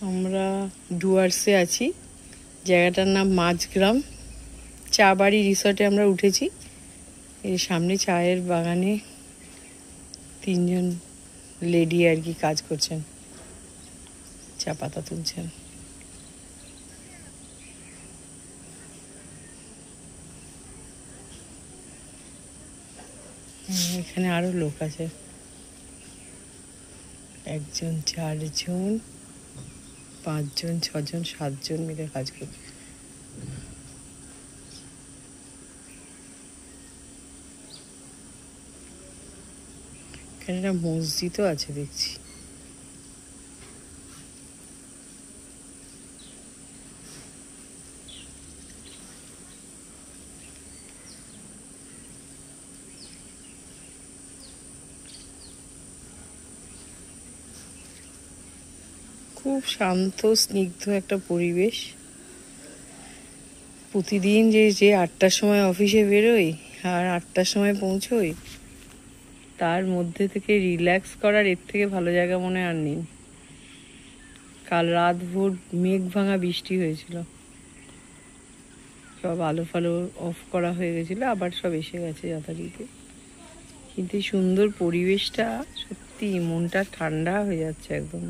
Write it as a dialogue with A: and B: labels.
A: আমরা ডুয়ার্সে আছি, জায়গাটার নাম মাঝগ্রাম। চা বাড়ি রিসর্টে আমরা উঠেছি। এর সামনে চায়ের বাগানে 3 জন লেডি আর কি কাজ করছেন, চা পাতা তুলছেন। এখানে আরো লোক আছে, 1 জন 4 জন 5 জন 6 জন 7 জন মিলে কাজ করছে। এখানে একটা মসজিদও আছে দেখছি। খুব শান্ত স্নিগ্ধ একটা পরিবেশ। প্রতিদিন যে 8টার সময় অফিসে বেরোই আর 8টার সময় পৌঁছোই, তার মধ্যে থেকে রিল্যাক্স করার এর থেকে ভালো জায়গা মনে আর নেই। কাল রাত ভোর মেঘ ভাঙা বৃষ্টি হয়েছিল, সব আলো ফালো অফ করা হয়ে গেছিলো, আবার সব এসে গেছে যথারীতি। কিন্তু এই সুন্দর পরিবেশটা সত্যি মনটা ঠান্ডা হয়ে যাচ্ছে একদম।